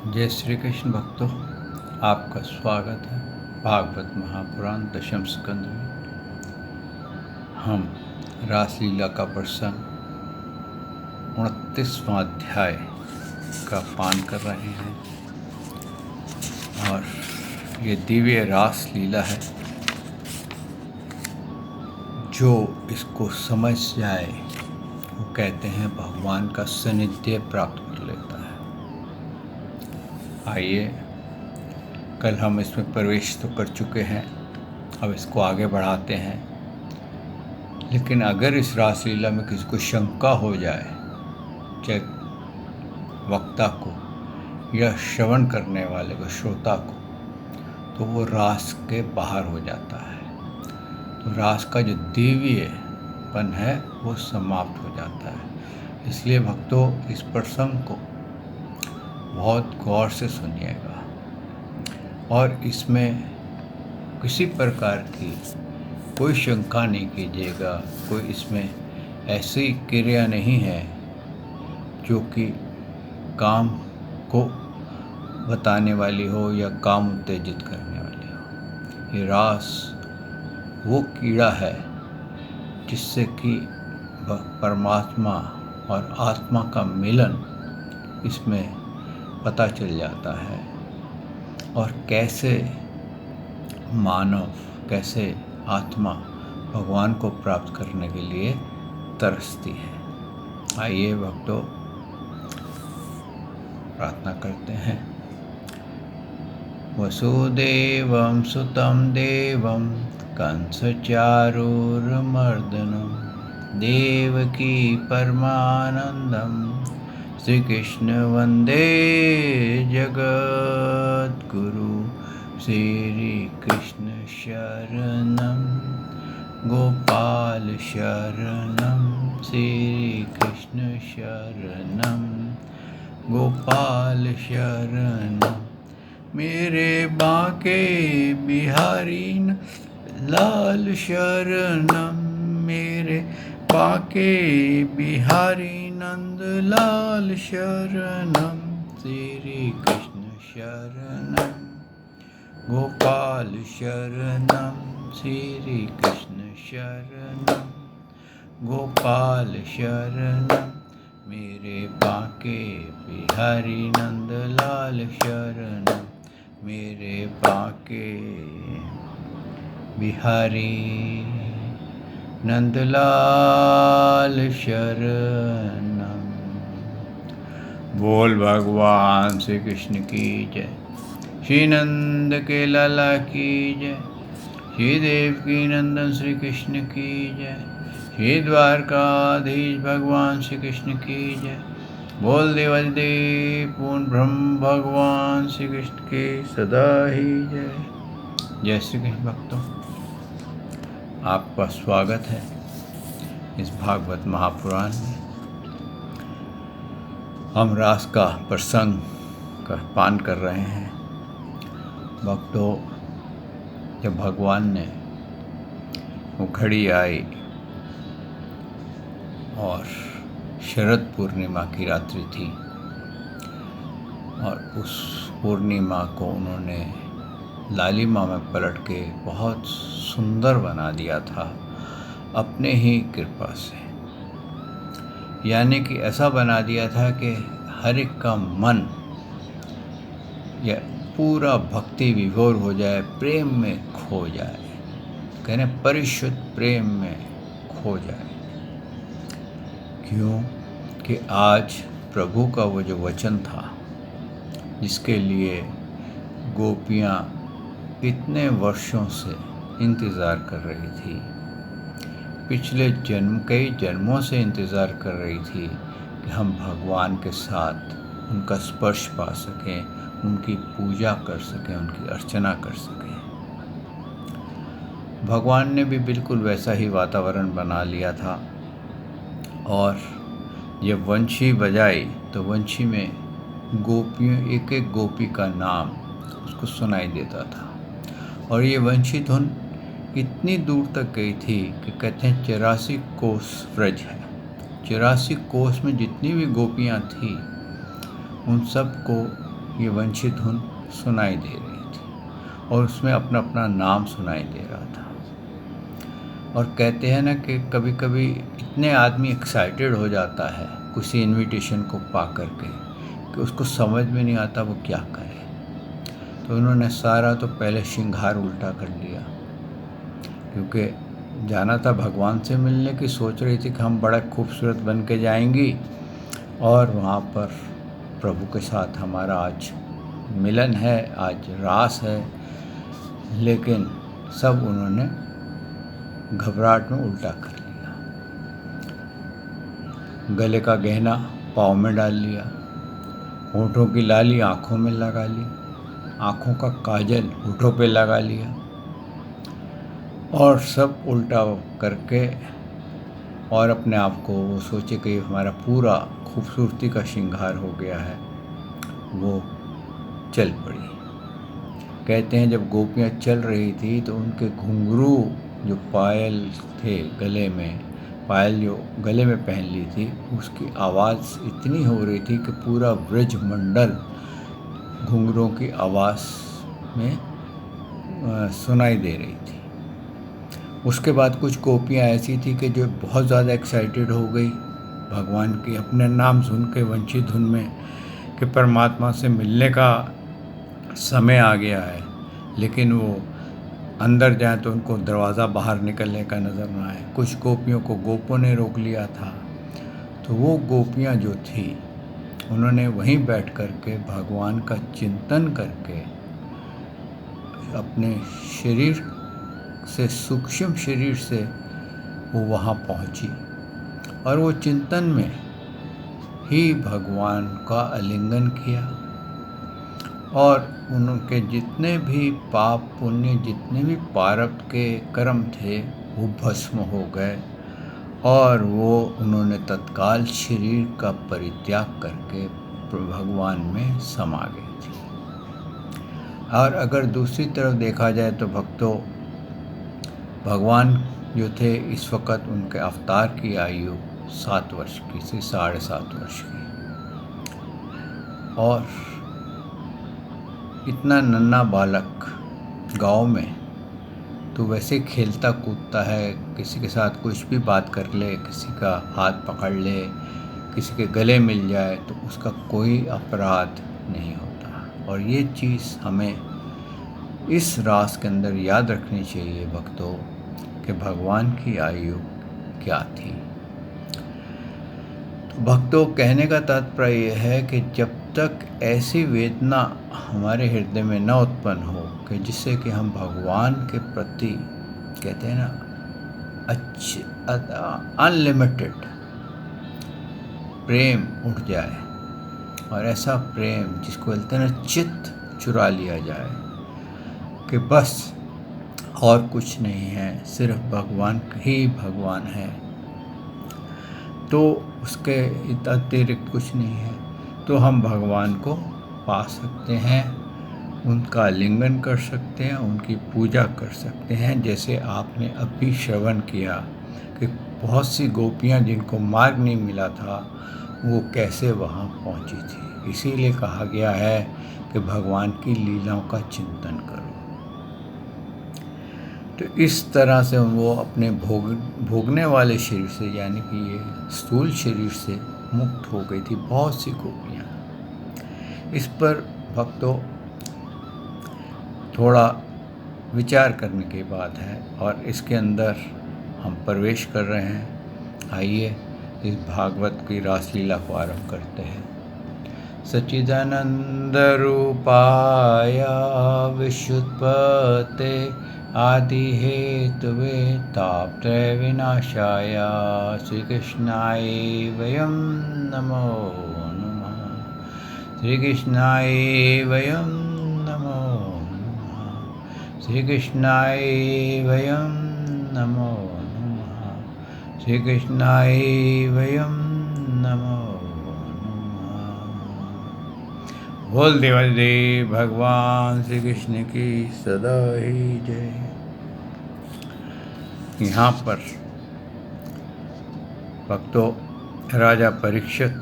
जय श्री कृष्ण भक्तों, आपका स्वागत है भागवत महापुराण दशम स्कंद में। हम रासलीला का प्रसंग 29वां अध्याय का पान कर रहे हैं और ये दिव्य रासलीला है। जो इसको समझ जाए वो कहते हैं भगवान का सानिध्य प्राप्त कर लेता है। आइए, कल हम इसमें प्रवेश तो कर चुके हैं, अब इसको आगे बढ़ाते हैं। लेकिन अगर इस रासलीला में किसी को शंका हो जाए, चाहे वक्ता को या श्रवण करने वाले को, श्रोता को, तो वो रास के बाहर हो जाता है। तो रास का जो दिव्यपन है वो समाप्त हो जाता है। इसलिए भक्तों, इस प्रसंग को बहुत गौर से सुनिएगा और इसमें किसी प्रकार की कोई शंका नहीं कीजिएगा। कोई इसमें ऐसी क्रिया नहीं है जो कि काम को बताने वाली हो या काम उत्तेजित करने वाली हो। ये रास वो कीड़ा है जिससे कि परमात्मा और आत्मा का मिलन इसमें पता चल जाता है और कैसे मानव, कैसे आत्मा भगवान को प्राप्त करने के लिए तरसती है। आइए भक्तों, प्रार्थना करते हैं। वसुदेवं सुतं देवं कंसचारूरमर्दनं देवकी परमानंदं श्री कृष्ण वंदे जगद्गुरु। श्री कृष्ण शरणं गोपाल शरणं, श्री कृष्ण शरणं गोपाल शरणं। मेरे बांके बिहारी लाल शरणं, मेरे बांके बिहारी नंद लाल शरणं। श्री कृष्ण शरणं गोपाल शरणं, श्री कृष्ण शरणं गोपाल शरणं। मेरे बांके बिहारी नंद लाल शरणं, मेरे बांके बिहारी नंदलाल शरणं। बोल भगवान श्री कृष्ण की जय। श्री नंद के लाला की जय। श्री देवकी नंदन श्री कृष्ण की जय। श्री द्वारकाधीश भगवान श्री कृष्ण की जय। बोल देवाधिदेव पूर्ण ब्रह्म भगवान श्री कृष्ण की सदा ही जय। जय श्री कृष्ण भक्तों, आपका स्वागत है इस भागवत महापुराण में। हम रास का प्रसंग का पान कर रहे हैं। भक्तों, जब भगवान ने वो घड़ी आई और शरद पूर्णिमा की रात्रि थी और उस पूर्णिमा को उन्होंने लालिमा में पलट के बहुत सुंदर बना दिया था अपने ही कृपा से। यानी कि ऐसा बना दिया था कि हर एक का मन या पूरा भक्ति विभोर हो जाए, प्रेम में खो जाए, कहने परिशुद्ध प्रेम में खो जाए। क्यों कि आज प्रभु का वो जो वचन था जिसके लिए गोपियाँ इतने वर्षों से इंतज़ार कर रही थी, पिछले जन्म कई जन्मों से इंतज़ार कर रही थी कि हम भगवान के साथ उनका स्पर्श पा सकें, उनकी पूजा कर सकें, उनकी अर्चना कर सकें। भगवान ने भी बिल्कुल वैसा ही वातावरण बना लिया था और जब वंशी बजाई तो वंशी में गोपियों, एक एक गोपी का नाम उसको सुनाई देता था। और ये वंशी धुन इतनी दूर तक गई थी कि कहते हैं 84 कोस व्रज है। 84 कोस में जितनी भी गोपियाँ थी उन सब को ये वंशी धुन सुनाई दे रही थी और उसमें अपना अपना नाम सुनाई दे रहा था। और कहते हैं ना कि कभी कभी इतने आदमी एक्साइटेड हो जाता है किसी इनविटेशन को पा करके कि उसको समझ में नहीं आता वो क्या करे। तो उन्होंने सारा तो पहले श्रृंगार उल्टा कर लिया, क्योंकि जाना था भगवान से मिलने की, सोच रही थी कि हम बड़ा खूबसूरत बन के जाएंगी और वहाँ पर प्रभु के साथ हमारा आज मिलन है, आज रास है। लेकिन सब उन्होंने घबराहट में उल्टा कर लिया। गले का गहना पाँव में डाल लिया, होठों की लाली आँखों में लगा ली, आँखों का काजल होठों पे लगा लिया और सब उल्टा करके और अपने आप को वो सोचे कि हमारा पूरा खूबसूरती का श्रृंगार हो गया है, वो चल पड़ी। कहते हैं जब गोपियाँ चल रही थी तो उनके घुंघरू जो पायल थे गले में, पायल जो गले में पहन ली थी, उसकी आवाज़ इतनी हो रही थी कि पूरा ब्रज मंडल घुंघरों की आवाज़ में सुनाई दे रही थी। उसके बाद कुछ गोपियाँ ऐसी थी कि जो बहुत ज़्यादा एक्साइटेड हो गई भगवान की अपने नाम सुन के वंशी धुन में कि परमात्मा से मिलने का समय आ गया है, लेकिन वो अंदर जाए तो उनको दरवाज़ा बाहर निकलने का नज़र ना आए। कुछ गोपियों को गोपों ने रोक लिया था, तो वो गोपियाँ जो थी उन्होंने वहीं बैठ कर के भगवान का चिंतन करके अपने शरीर से, सूक्ष्म शरीर से वो वहाँ पहुँची और वो चिंतन में ही भगवान का आलिंगन किया और उनके जितने भी पाप पुण्य, जितने भी प्रारब्ध के कर्म थे वो भस्म हो गए और वो उन्होंने तत्काल शरीर का परित्याग करके भगवान में समा गए थे। और अगर दूसरी तरफ देखा जाए तो भक्तों, भगवान जो थे इस वक्त उनके अवतार की आयु 7 वर्ष की थी, 7.5 वर्ष की। और इतना नन्हा बालक गांव में तो वैसे खेलता कूदता है, किसी के साथ कुछ भी बात कर ले, किसी का हाथ पकड़ ले, किसी के गले मिल जाए तो उसका कोई अपराध नहीं होता। और ये चीज़ हमें इस रास के अंदर याद रखनी चाहिए भक्तों कि भगवान की आयु क्या थी। तो भक्तों, कहने का तात्पर्य यह है कि जब तक ऐसी वेदना हमारे हृदय में न उत्पन्न हो कि जिससे कि हम भगवान के प्रति, कहते हैं ना, अनलिमिटेड प्रेम उठ जाए, और ऐसा प्रेम जिसको बोलते हैं ना चित्त चुरा लिया जाए कि बस और कुछ नहीं है, सिर्फ भगवान ही भगवान है, तो उसके अतिरिक्त कुछ नहीं है, तो हम भगवान को पा सकते हैं, उनका आलिंगन कर सकते हैं, उनकी पूजा कर सकते हैं। जैसे आपने अभी श्रवण किया कि बहुत सी गोपियाँ जिनको मार्ग नहीं मिला था वो कैसे वहाँ पहुँची थी। इसीलिए कहा गया है कि भगवान की लीलाओं का चिंतन करो। तो इस तरह से वो अपने भोगने वाले शरीर से, यानी कि ये स्थूल शरीर से मुक्त हो गई थी बहुत सी गोपियाँ। इस पर भक्तों थोड़ा विचार करने की बात है और इसके अंदर हम प्रवेश कर रहे हैं। आइए इस भागवत की रासलीला को आरंभ करते हैं। सच्चिदानंद रूपाय विशुद्धपते आदि हेतुवे तापत्रय विनाशाय श्री कृष्णाय वयं नमो नमः। श्री कृष्णाय वयं नमो नमः। श्री कृष्णाय वयं नमो नमः। श्री कृष्णाय वयं नमो नमः। बोल देवादिदेव भगवान श्री कृष्ण की सदा ही जय। यहाँ पर भक्तों राजा परीक्षित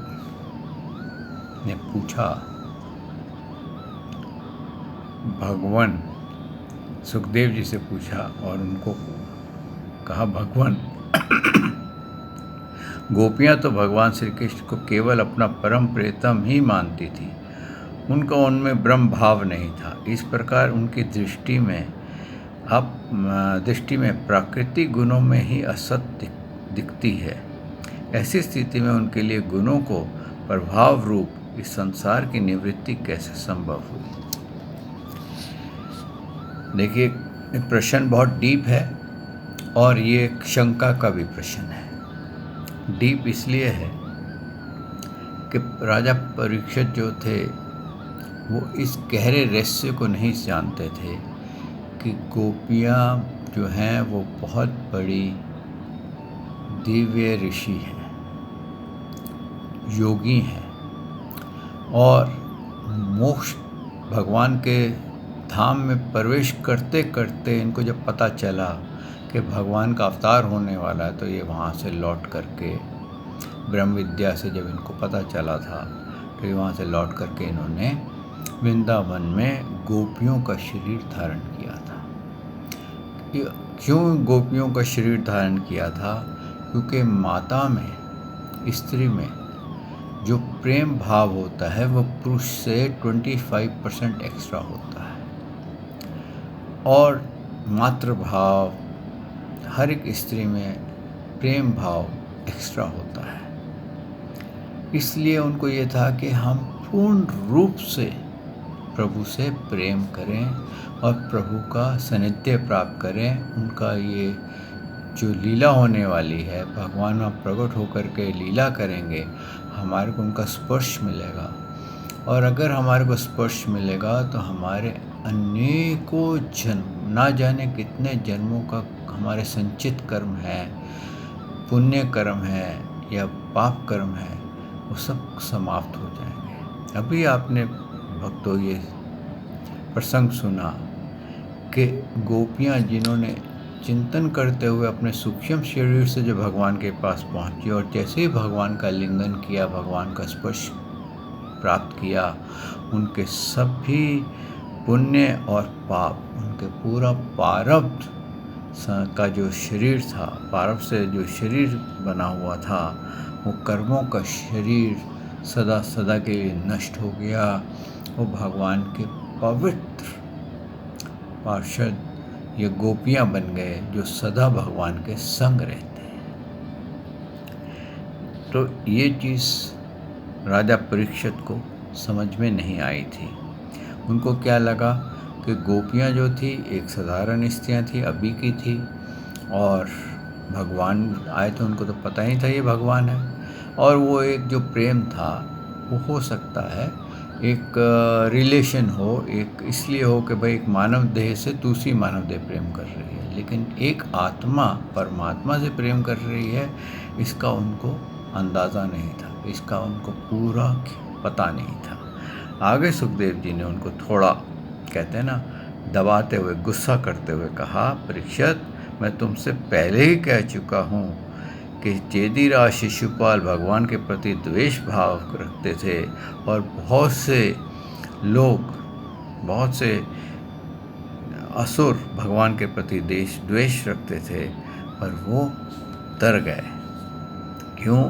ने पूछा भगवान सुखदेव जी से पूछा और उनको कहा, भगवान गोपियाँ तो भगवान श्री कृष्ण को केवल अपना परम प्रियतम ही मानती थी, उनका उनमें ब्रह्म भाव नहीं था। इस प्रकार उनकी दृष्टि में प्राकृतिक गुणों में ही असत दिखती है। ऐसी स्थिति में उनके लिए गुणों को प्रभाव रूप इस संसार की निवृत्ति कैसे संभव हुई? देखिए, प्रश्न बहुत डीप है और ये एक शंका का भी प्रश्न है। डीप इसलिए है कि राजा परीक्षित जो थे वो इस गहरे रहस्य को नहीं जानते थे कि गोपियाँ जो हैं वो बहुत बड़ी दिव्य ऋषि हैं, योगी हैं, और मोक्ष भगवान के धाम में प्रवेश करते करते इनको जब पता चला कि भगवान का अवतार होने वाला है, तो ये वहाँ से लौट करके ब्रह्म विद्या से जब इनको पता चला था, तो ये वहाँ से लौट करके इन्होंने वृंदावन में गोपियों का शरीर धारण किया था। क्यों गोपियों का शरीर धारण किया था? क्योंकि माता में, स्त्री में जो प्रेम भाव होता है वो पुरुष से 25% एक्स्ट्रा होता है, और मातृभाव, हर एक स्त्री में प्रेम भाव एक्स्ट्रा होता है। इसलिए उनको ये था कि हम पूर्ण रूप से प्रभु से प्रेम करें और प्रभु का सानिध्य प्राप्त करें। उनका ये जो लीला होने वाली है, भगवान अब प्रकट होकर के लीला करेंगे, हमारे को उनका स्पर्श मिलेगा, और अगर हमारे को स्पर्श मिलेगा तो हमारे अनेकों जन्म, ना जाने कितने जन्मों का हमारे संचित कर्म है, पुण्य कर्म है या पाप कर्म है, वो सब समाप्त हो जाएंगे। अभी आपने भक्तों ये प्रसंग सुना कि गोपियाँ जिन्होंने चिंतन करते हुए अपने सूक्ष्म शरीर से जो भगवान के पास पहुँची, और जैसे ही भगवान का लिंगन किया, भगवान का स्पर्श प्राप्त किया, उनके सभी पुण्य और पाप, उनके पूरा प्रारब्ध का जो शरीर था, प्रारब्ध से जो शरीर बना हुआ था, वो कर्मों का शरीर सदा सदा के लिए नष्ट हो गया। वो भगवान के पवित्र पार्षद ये गोपियाँ बन गए जो सदा भगवान के संग रहते हैं। तो ये चीज़ राजा परीक्षित को समझ में नहीं आई थी। उनको क्या लगा कि गोपियाँ जो थी एक साधारण स्त्रियाँ थी, अभी की थी, और भगवान आए तो उनको तो पता ही था ये भगवान है, और वो एक जो प्रेम था वो हो सकता है एक रिलेशन हो, एक इसलिए हो कि भाई एक मानव देह से दूसरी मानव देह प्रेम कर रही है, लेकिन एक आत्मा परमात्मा से प्रेम कर रही है, इसका उनको अंदाज़ा नहीं था, इसका उनको पूरा पता नहीं था। आगे सुखदेव जी ने उनको थोड़ा, कहते हैं ना, दबाते हुए, गुस्सा करते हुए कहा, परीक्षित, मैं तुमसे पहले ही कह चुका हूँ कि चेदीराज शिशुपाल भगवान के प्रति द्वेष भाव रखते थे, और बहुत से लोग, बहुत से असुर भगवान के प्रति द्वेष रखते थे, पर वो तर गए। क्यों?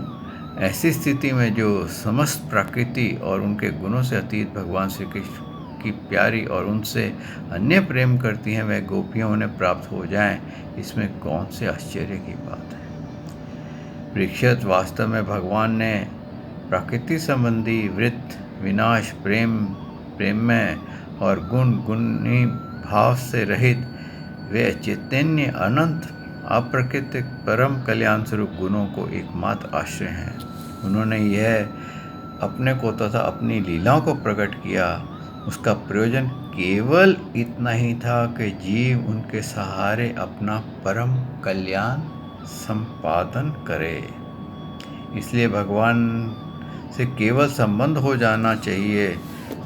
ऐसी स्थिति में जो समस्त प्रकृति और उनके गुणों से अतीत भगवान श्री कृष्ण की प्यारी और उनसे अन्य प्रेम करती हैं, वह गोपियाँ उन्हें प्राप्त हो जाएं, इसमें कौन से आश्चर्य की बात है। परीक्षित, वास्तव में भगवान ने प्रकृति संबंधी वृत्त, विनाश, प्रेममय और गुणी भाव से रहित वे चैतन्य अनंत अप्राकृतिक परम कल्याण स्वरूप गुणों को एकमात्र आश्रय हैं। उन्होंने यह अपने को तथा अपनी लीलाओं को प्रकट किया। उसका प्रयोजन केवल इतना ही था कि जीव उनके सहारे अपना परम कल्याण संपादन करे। इसलिए भगवान से केवल संबंध हो जाना चाहिए,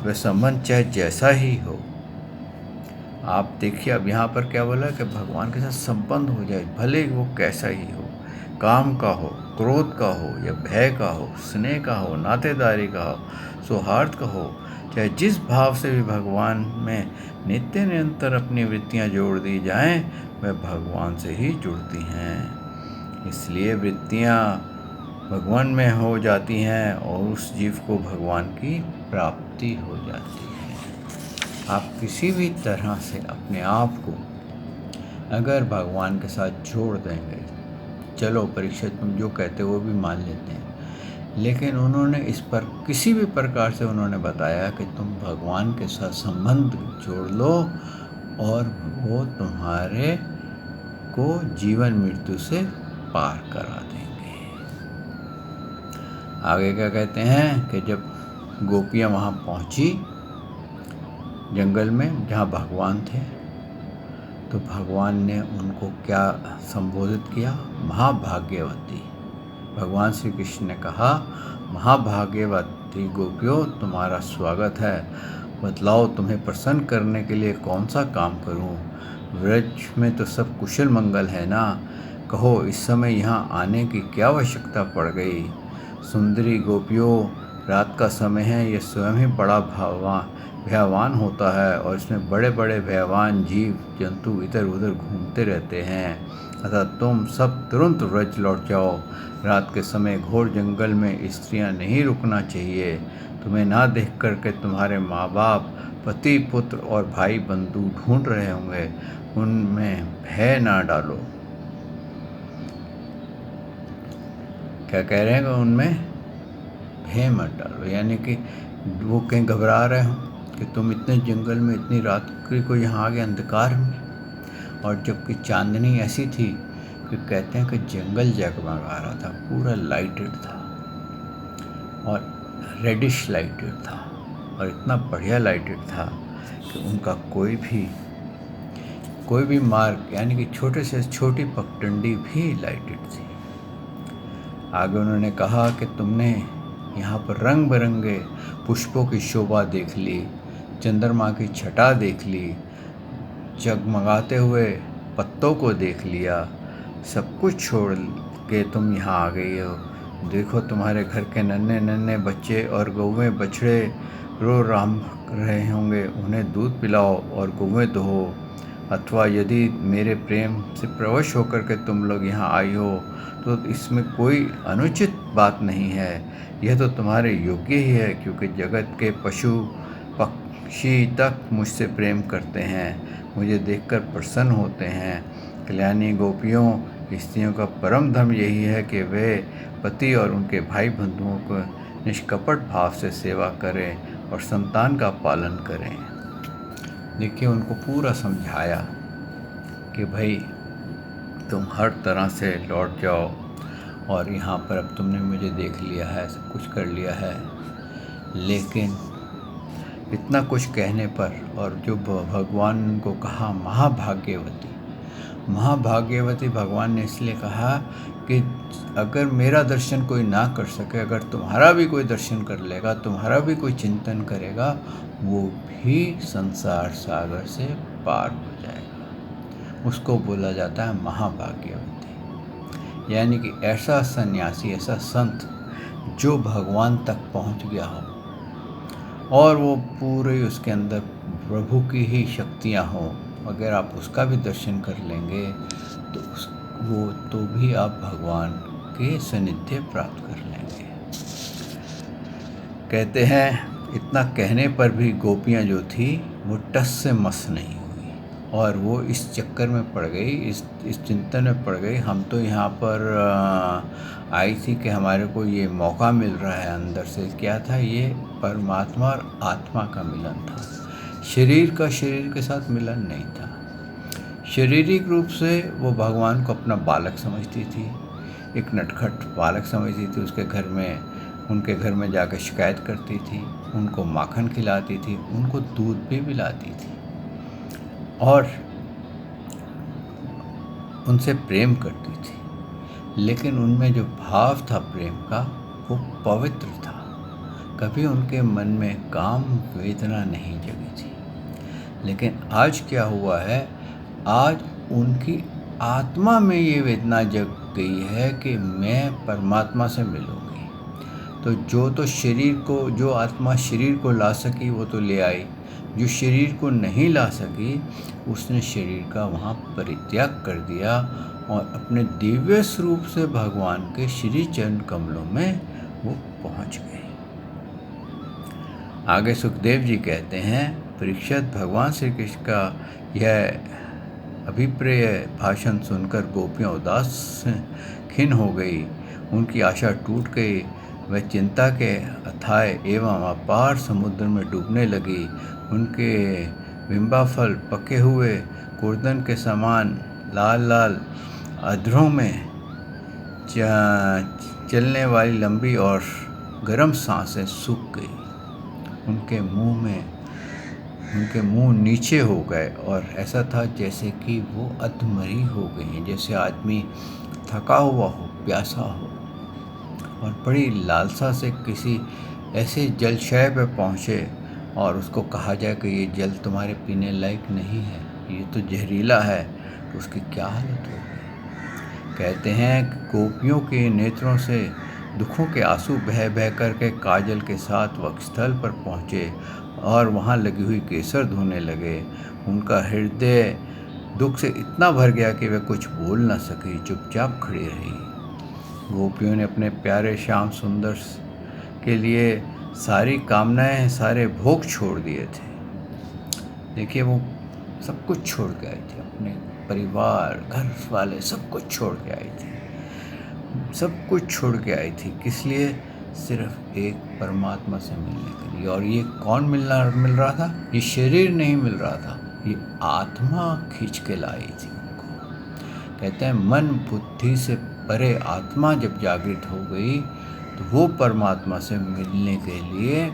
वह संबंध चाहे जैसा ही हो। आप देखिए, अब यहाँ पर क्या बोला कि भगवान के साथ संबंध हो जाए, भले वो कैसा ही हो, काम का हो, क्रोध का हो, या भय का हो, स्नेह का हो, नातेदारी का हो, सौहार्द का हो, चाहे जिस भाव से भी भगवान में नित्य निरंतर अपनी वृत्तियाँ जोड़ दी जाएं, वह भगवान से ही जुड़ती हैं। इसलिए वृत्तियाँ भगवान में हो जाती हैं और उस जीव को भगवान की प्राप्ति हो जाती है। आप किसी भी तरह से अपने आप को अगर भगवान के साथ जोड़ देंगे, चलो परीक्षित तुम जो कहते हो वो भी मान लेते हैं, लेकिन उन्होंने इस पर किसी भी प्रकार से उन्होंने बताया कि तुम भगवान के साथ संबंध जोड़ लो और वो तुम्हारे को जीवन मृत्यु से पार करा देंगे। आगे क्या कहते हैं कि जब गोपियाँ वहाँ पहुँची जंगल में जहाँ भगवान थे, तो भगवान ने उनको क्या संबोधित किया? महाभाग्यवती। भगवान श्री कृष्ण ने कहा, महाभाग्यवती गोपियों, तुम्हारा स्वागत है। बतलाओ तुम्हें प्रसन्न करने के लिए कौन सा काम करूं? व्रज में तो सब कुशल मंगल है ना। कहो इस समय यहाँ आने की क्या आवश्यकता पड़ गई? सुंदरी गोपियों, रात का समय है, यह स्वयं ही बड़ा भयावान होता है और इसमें बड़े बड़े भयावान जीव जंतु इधर उधर घूमते रहते हैं। अतः तुम सब तुरंत व्रज लौट जाओ। रात के समय घोर जंगल में स्त्रियां नहीं रुकना चाहिए। तुम्हें ना देख कर के तुम्हारे माँ बाप, पति, पुत्र और भाई बंधु ढूंढ रहे होंगे, उनमें भय ना डालो। क्या कह रहे हैं कि उनमें भय मत डालो, यानी कि वो कहीं घबरा रहे हो कि तुम इतने जंगल में इतनी रात्रि को यहाँ आ गए अंधकार में, और जबकि चांदनी ऐसी थी कि कहते हैं कि जंगल जगमगा रहा था, पूरा लाइटेड था और रेडिश लाइटेड था, और इतना बढ़िया लाइटेड था कि उनका कोई भी मार्ग, यानी कि छोटे से छोटी पगडंडी भी लाइटेड थी। आगे उन्होंने कहा कि तुमने यहाँ पर रंग बिरंगे पुष्पों की शोभा देख ली, चंद्रमा की छटा देख ली, जगमगाते हुए पत्तों को देख लिया, सब कुछ छोड़ के तुम यहाँ आ गई हो। देखो तुम्हारे घर के नन्हे नन्हे बच्चे और गौवें बछड़े रो राम रहे होंगे, उन्हें दूध पिलाओ और गौवें दो। अथवा यदि मेरे प्रेम से प्रवश होकर के तुम लोग यहाँ आई हो तो इसमें कोई अनुचित बात नहीं है, यह तो तुम्हारे योग्य ही है, क्योंकि जगत के पशु पक्षी तक मुझसे प्रेम करते हैं, मुझे देखकर प्रसन्न होते हैं। कल्याणी गोपियों, स्त्रियों का परम धर्म यही है कि वे पति और उनके भाई बंधुओं को निष्कपट भाव से सेवा करें और संतान का पालन करें। देखिए उनको पूरा समझाया कि भाई तुम हर तरह से लौट जाओ, और यहाँ पर अब तुमने मुझे देख लिया है, सब कुछ कर लिया है। लेकिन इतना कुछ कहने पर, और जो भगवान को कहा महाभाग्यवती भगवान ने इसलिए कहा कि अगर मेरा दर्शन कोई ना कर सके, अगर तुम्हारा भी कोई दर्शन कर लेगा, तुम्हारा भी कोई चिंतन करेगा, वो भी संसार सागर से पार हो जाएगा। उसको बोला जाता है महाभाग्यवती, यानी कि ऐसा सन्यासी, ऐसा संत जो भगवान तक पहुंच गया हो और वो पूरे उसके अंदर प्रभु की ही शक्तियां हों। अगर आप उसका भी दर्शन कर लेंगे तो भी आप भगवान के सानिध्य प्राप्त कर लेंगे। कहते हैं इतना कहने पर भी गोपियां जो थी वो टस से मस नहीं हुई, और वो इस चक्कर में पड़ गई, इस चिंतन में पड़ गई। हम तो यहाँ पर आई थी कि हमारे को ये मौका मिल रहा है अंदर से। क्या था ये? परमात्मा और आत्मा का मिलन था, शरीर का शरीर के साथ मिलन नहीं था। शारीरिक रूप से वो भगवान को अपना बालक समझती थी, एक नटखट बालक समझती थी। उनके घर में जाकर शिकायत करती थी, उनको माखन खिलाती थी, उनको दूध भी पिलाती थी और उनसे प्रेम करती थी। लेकिन उनमें जो भाव था प्रेम का, वो पवित्र था। कभी उनके मन में काम वेदना नहीं जगी थी। लेकिन आज क्या हुआ है? आज उनकी आत्मा में ये वेदना जग गई है कि मैं परमात्मा से मिलूंगी। तो जो आत्मा शरीर को ला सकी वो तो ले आई, जो शरीर को नहीं ला सकी उसने शरीर का वहाँ परित्याग कर दिया और अपने दिव्य स्वरूप से भगवान के श्री चरण कमलों में वो पहुँच गए। आगे सुखदेव जी कहते हैं, परीक्षित, भगवान श्री कृष्ण का यह अभिप्रेय भाषण सुनकर गोपियाँ उदास खिन्न हो गई, उनकी आशा टूट गई। वह चिंता के अथाह एवं अपार समुद्र में डूबने लगी। उनके बिंबाफल पके हुए कुर्दन के समान लाल लाल अधरों में चलने वाली लंबी और गर्म सांसें सूख गई। उनके मुंह नीचे हो गए और ऐसा था जैसे कि वो अधमरी हो गई हैं, जैसे आदमी थका हुआ हो, प्यासा हो और बड़ी लालसा से किसी ऐसे जलशय पर पहुँचे और उसको कहा जाए कि ये जल तुम्हारे पीने लायक नहीं है, ये तो जहरीला है, तो उसकी क्या हालत होगी। कहते हैं कि गोपियों के नेत्रों से दुखों के आंसू बह बह करके काजल के साथ वक्षस्थल पर पहुँचे और वहाँ लगी हुई केसर धोने लगे। उनका हृदय दुख से इतना भर गया कि वह कुछ बोल न सकी, चुपचाप खड़ी रही। गोपियों ने अपने प्यारे श्याम सुंदर के लिए सारी कामनाएं, सारे भोग छोड़ दिए थे। देखिए, वो सब कुछ छोड़ के आई थी, अपने परिवार, घर वाले सब कुछ छोड़ के आई थी, सब कुछ छोड़ के आई थी। किस लिए? सिर्फ एक परमात्मा से मिलने के लिए। और ये कौन मिल रहा था? ये शरीर नहीं मिल रहा था, ये आत्मा खींच के लाई थी उनको। कहते हैं मन बुद्धि से परे आत्मा जब जागृत हो गई तो वो परमात्मा से मिलने के लिए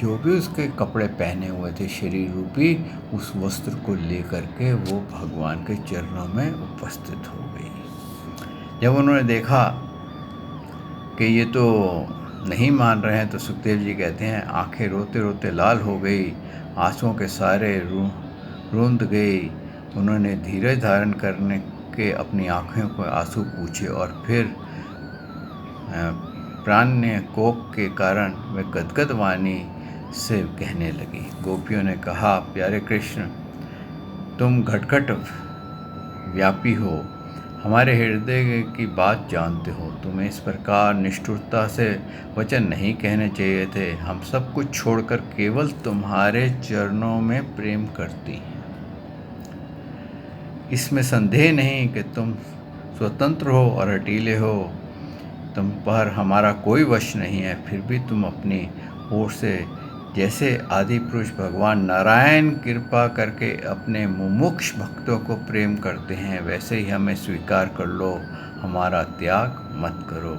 जो भी उसके कपड़े पहने हुए थे शरीर रूपी, उस वस्त्र को लेकर के वो भगवान के चरणों में उपस्थित हो गई। जब उन्होंने देखा कि ये तो नहीं मान रहे हैं तो सुखदेव जी कहते हैं, आंखें रोते रोते लाल हो गई, आंसुओं के सारे रूंध गई। उन्होंने धीरज धारण करने के अपनी आंखों को आंसू पूछे और फिर प्राण्य कोप के कारण वे गदगद वाणी से कहने लगी। गोपियों ने कहा, प्यारे कृष्ण, तुम घटघट व्यापी हो, हमारे हृदय की बात जानते हो, तुम्हें इस प्रकार निष्ठुरता से वचन नहीं कहने चाहिए थे। हम सब कुछ छोड़कर केवल तुम्हारे चरणों में प्रेम करती हैं। इसमें संदेह नहीं कि तुम स्वतंत्र हो और हठीले हो, तुम पर हमारा कोई वश नहीं है, फिर भी तुम अपनी ओर से जैसे आदि पुरुष भगवान नारायण कृपा करके अपने मुमुक्ष भक्तों को प्रेम करते हैं, वैसे ही हमें स्वीकार कर लो, हमारा त्याग मत करो।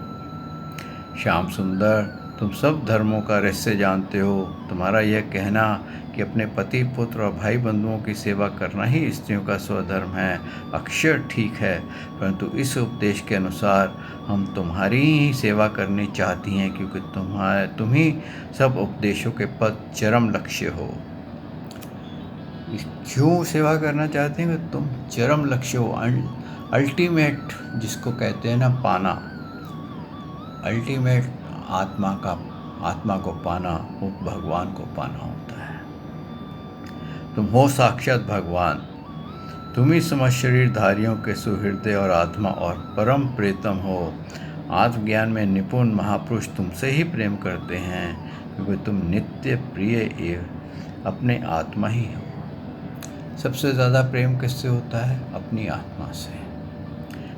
श्याम सुंदर, तुम सब धर्मों का रहस्य जानते हो। तुम्हारा यह कहना कि अपने पति, पुत्र और भाई बंधुओं की सेवा करना ही स्त्रियों का स्वधर्म है, अक्षर ठीक है, परंतु इस उपदेश के अनुसार हम तुम्हारी ही सेवा करनी चाहती हैं, क्योंकि तुम ही सब उपदेशों के पद चरम लक्ष्य हो। क्यों सेवा करना चाहते हैं? कि तुम चरम लक्ष्य हो, अल्टीमेट जिसको कहते हैं ना, पाना, अल्टीमेट आत्मा को पाना, वो भगवान को पाना होता है। तुम हो साक्षात भगवान, तुम ही समस्त शरीरधारियों के सुहृदय और आत्मा और परम प्रीतम हो। आत्मज्ञान में निपुण महापुरुष तुमसे ही प्रेम करते हैं, क्योंकि तुम नित्य प्रिय एवं अपने आत्मा ही हो। सबसे ज़्यादा प्रेम किससे होता है? अपनी आत्मा से।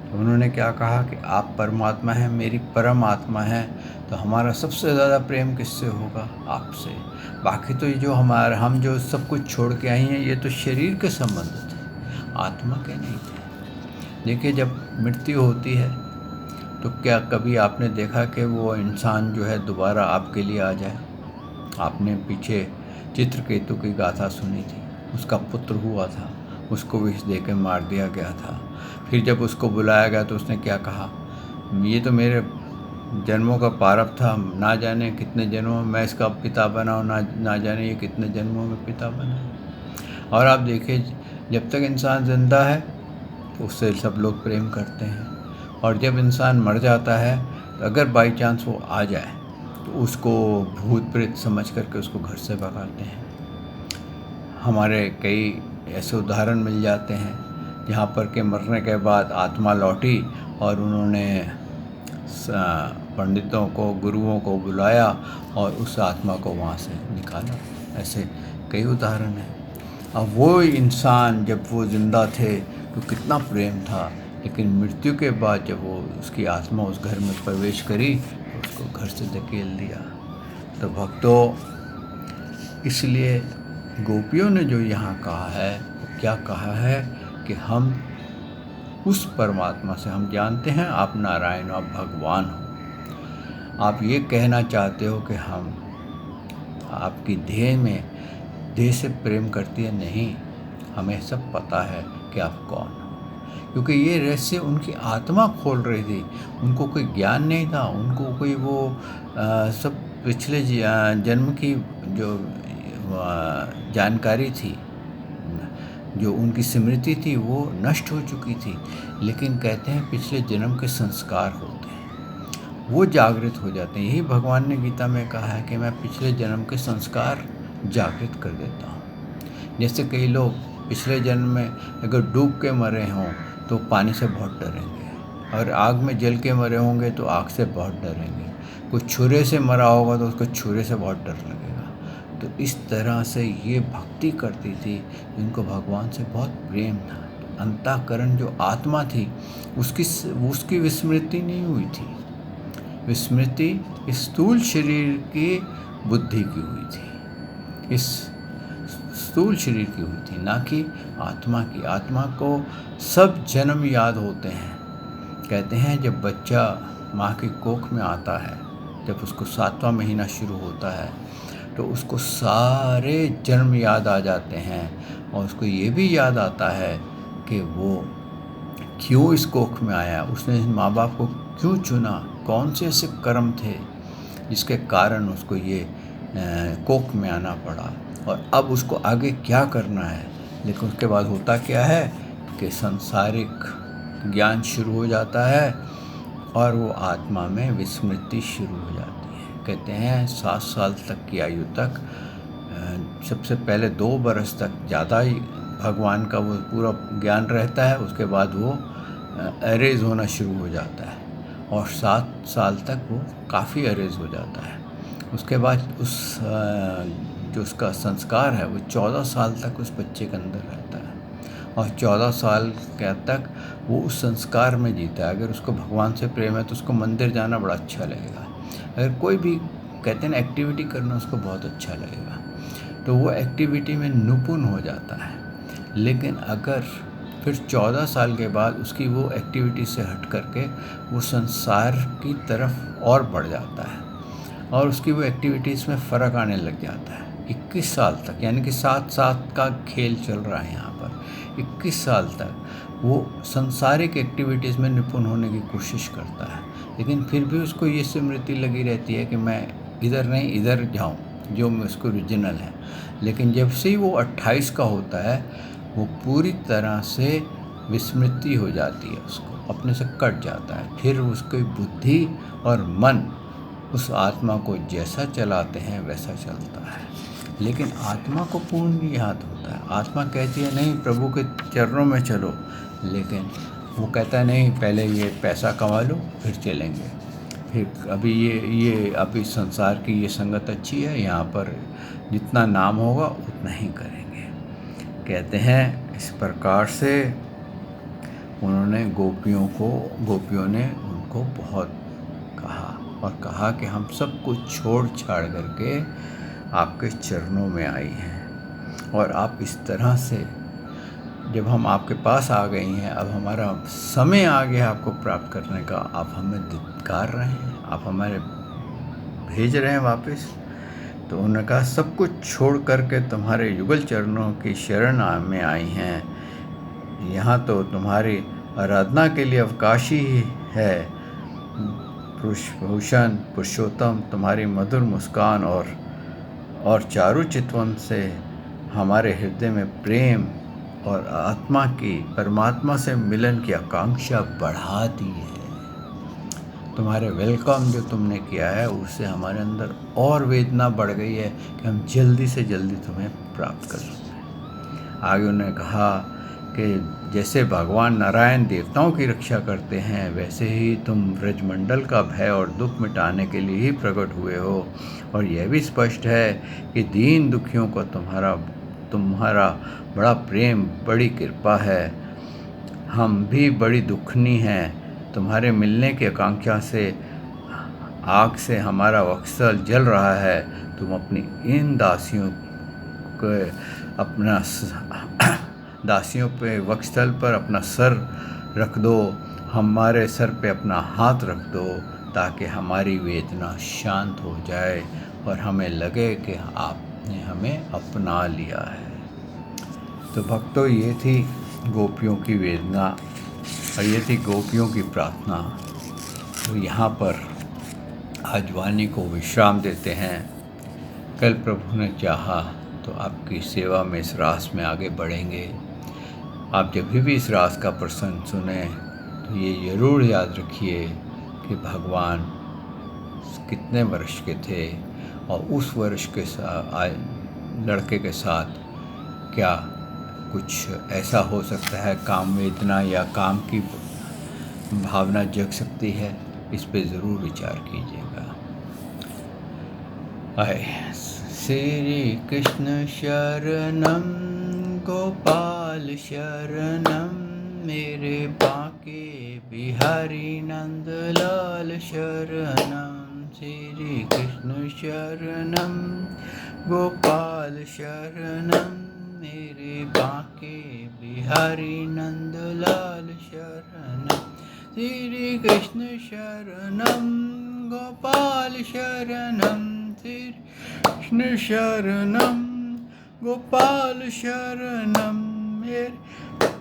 तो उन्होंने क्या कहा कि आप परमात्मा हैं, मेरी परम आत्मा है, तो हमारा सबसे ज़्यादा प्रेम किससे होगा? आपसे। बाकी तो ये जो हम जो सब कुछ छोड़ के आई हैं, ये तो शरीर के संबंध थे, आत्मा के नहीं थे। देखिए, जब मृत्यु होती है तो क्या कभी आपने देखा कि वो इंसान जो है दोबारा आपके लिए आ जाए? आपने पीछे चित्रकेतु की गाथा सुनी थी, उसका पुत्र हुआ था, उसको विष दे के मार दिया गया था। फिर जब उसको बुलाया गया तो उसने क्या कहा? ये तो मेरे जन्मों का प्रारब्ध था, ना जाने कितने जन्मों में मैं इसका पिता बना हूँ, ना जाने ये कितने जन्मों में पिता बना। और आप देखिए, जब तक इंसान ज़िंदा है तो उससे सब लोग प्रेम करते हैं, और जब इंसान मर जाता है तो अगर बाई चांस वो आ जाए तो उसको भूत प्रेत समझ करके उसको घर से भगाते हैं। हमारे कई ऐसे उदाहरण मिल जाते हैं जहाँ पर के मरने के बाद आत्मा लौटी और उन्होंने पंडितों को, गुरुओं को बुलाया और उस आत्मा को वहाँ से निकाला। ऐसे कई उदाहरण हैं। अब वो इंसान जब वो ज़िंदा थे तो कितना प्रेम था, लेकिन मृत्यु के बाद जब वो उसकी आत्मा उस घर में प्रवेश करी तो उसको घर से धकेल दिया। तो भक्तों, इसलिए गोपियों ने जो यहाँ कहा है, क्या कहा है कि हम उस परमात्मा से, हम जानते हैं आप नारायण हो, आप भगवान हो, आप ये कहना चाहते हो कि हम आपकी देह से प्रेम करती है, नहीं, हमें सब पता है कि आप कौन हो। क्योंकि ये रहस्य उनकी आत्मा खोल रही थी, उनको कोई ज्ञान नहीं था, उनको कोई वो सब पिछले जन्म की जो जानकारी थी, जो उनकी स्मृति थी, वो नष्ट हो चुकी थी। लेकिन कहते हैं पिछले जन्म के संस्कार होते हैं, वो जागृत हो जाते हैं। यही भगवान ने गीता में कहा है कि मैं पिछले जन्म के संस्कार जागृत कर देता हूँ। जैसे कई लोग पिछले जन्म में अगर डूब के मरे हों तो पानी से बहुत डरेंगे, और आग में जल के मरे होंगे तो आग से बहुत डरेंगे, कोई छुरे से मरा होगा तो उसको छुरे से बहुत डर लगेगा। तो इस तरह से ये भक्ति करती थी, इनको भगवान से बहुत प्रेम था। तो अंतःकरण जो आत्मा थी उसकी विस्मृति नहीं हुई थी, विस्मृति इस स्थूल शरीर की बुद्धि की हुई थी, इस स्थूल शरीर की हुई थी, ना कि आत्मा की। आत्मा को सब जन्म याद होते हैं। कहते हैं जब बच्चा माँ की कोख में आता है, जब उसको 7वां महीना शुरू होता है तो उसको सारे जन्म याद आ जाते हैं, और उसको ये भी याद आता है कि वो क्यों इस कोख में आया, उसने माँ बाप को क्यों चुना, कौन से ऐसे कर्म थे जिसके कारण उसको ये कोख में आना पड़ा, और अब उसको आगे क्या करना है। लेकिन उसके बाद होता क्या है कि सांसारिक ज्ञान शुरू हो जाता है और वो आत्मा में विस्मृति शुरू हो जाती है। कहते हैं 7 साल तक की आयु तक, सबसे पहले 2 बरस तक ज़्यादा ही भगवान का वो पूरा ज्ञान रहता है, उसके बाद वो अरेज होना शुरू हो जाता है, और 7 साल तक वो काफ़ी अरेज हो जाता है। उसके बाद जो उसका संस्कार है वो 14 साल तक उस बच्चे के अंदर रहता है, और 14 साल के तक वो उस संस्कार में जीता है। अगर उसको भगवान से प्रेम है तो उसको मंदिर जाना बड़ा अच्छा लगेगा, अगर कोई भी कहते हैं ना एक्टिविटी करना उसको बहुत अच्छा लगेगा, तो वो एक्टिविटी में निपुण हो जाता है। लेकिन अगर फिर 14 साल के बाद उसकी वो एक्टिविटी से हट करके वो संसार की तरफ और बढ़ जाता है, और उसकी वो एक्टिविटीज़ में फ़र्क आने लग जाता है 21 साल तक, यानी कि 7 का खेल चल रहा है यहाँ पर। 21 साल तक वो सांसारिक एक्टिविटीज़ में निपुण होने की कोशिश करता है, लेकिन फिर भी उसको ये स्मृति लगी रहती है कि मैं इधर नहीं इधर जाऊँ, जो मैं उसको ओरिजिनल है। लेकिन जब से ही वो 28 का होता है वो पूरी तरह से विस्मृति हो जाती है, उसको अपने से कट जाता है। फिर उसकी बुद्धि और मन उस आत्मा को जैसा चलाते हैं वैसा चलता है, लेकिन आत्मा को पूर्ण याद होता है। आत्मा कहती है नहीं प्रभु के चरणों में चलो, लेकिन वो कहता है नहीं पहले ये पैसा कमा लो फिर चलेंगे, फिर अभी संसार की ये संगत अच्छी है, यहाँ पर जितना नाम होगा उतना ही करेंगे। कहते हैं इस प्रकार से उन्होंने गोपियों ने उनको बहुत कहा, और कहा कि हम सब कुछ छोड़ छाड़ करके आपके चरणों में आई हैं, और आप इस तरह से जब हम आपके पास आ गई हैं, अब हमारा समय आ गया आपको प्राप्त करने का, आप हमें धिक्कार रहे हैं, आप हमारे भेज रहे हैं वापस। तो उन्होंने कहा सब कुछ छोड़ करके तुम्हारे युगल चरणों की शरण में आई हैं, यहाँ तो तुम्हारी आराधना के लिए अवकाश ही है। पुरुषभूषण पुरुषोत्तम, तुम्हारी मधुर मुस्कान और चारु चितवन से हमारे हृदय में प्रेम और आत्मा की परमात्मा से मिलन की आकांक्षा बढ़ा दी है। तुम्हारे वेलकम जो तुमने किया है उससे हमारे अंदर और वेदना बढ़ गई है कि हम जल्दी से जल्दी तुम्हें प्राप्त कर सकें। आगे उन्होंने कहा कि जैसे भगवान नारायण देवताओं की रक्षा करते हैं वैसे ही तुम ब्रजमंडल का भय और दुख मिटाने के लिए ही प्रकट हुए हो। और यह भी स्पष्ट है कि दीन दुखियों को तुम्हारा बड़ा प्रेम, बड़ी कृपा है। हम भी बड़ी दुखनी हैं। तुम्हारे मिलने की आकांक्षा से आग से हमारा वत्सल जल रहा है। तुम अपनी इन दासियों पे वत्सल पर अपना सर रख दो, हमारे सर पे अपना हाथ रख दो, ताकि हमारी वेदना शांत हो जाए और हमें लगे कि आपने हमें अपना लिया है। तो भक्तों, ये थी गोपियों की वेदना और ये थी गोपियों की प्रार्थना। तो यहाँ पर आज वाणी को विश्राम देते हैं। कल प्रभु ने चाहा तो आपकी सेवा में इस रास में आगे बढ़ेंगे। आप जब भी इस रास का प्रसंग सुने तो ये ज़रूर याद रखिए कि भगवान कितने वर्ष के थे और उस वर्ष के लड़के के साथ क्या कुछ ऐसा हो सकता है, काम वेदना या काम की भावना जग सकती है। इस पे ज़रूर विचार कीजिएगा। आए श्री कृष्ण शरणम गोपाल शरणम, मेरे बांके बिहारी नंदलाल शरणम। श्री कृष्ण शरणम गोपाल शरणम, मेरे बांके बिहारी नंदलाल शरणम। श्री कृष्ण शरणम गोपाल शरणम, श्री कृष्ण शरणम गोपाल शरणम, मेरे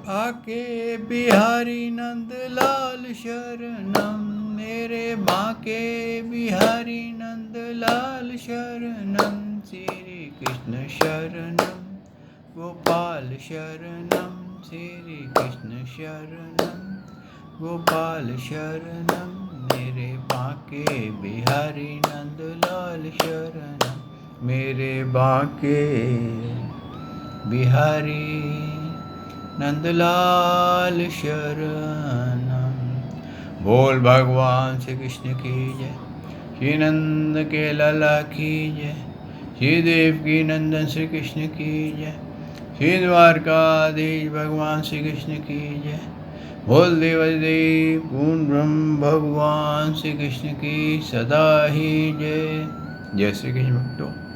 बांके बिहारी नंदलाल शरणम। मेरे बांके बिहारी नंदलाल शरणम। श्री कृष्ण शरणम गोपाल शरणम, श्री कृष्ण शरणम गोपाल शरणम, मेरे बांके बिहारी नंदलाल शरणम। मेरे बांके बिहारी नंदलाल शरणम। बोल भगवान श्री कृष्ण की जय, श्री नंद के लाला की जय, श्री देव की नंदन श्री कृष्ण की जय, श्री द्वारकाधीश भगवान श्री कृष्ण की जय। बोल देवदेव पूर्ण ब्रह्म भगवान श्री कृष्ण की सदा ही जय। जय श्री कृष्ण भक्तों।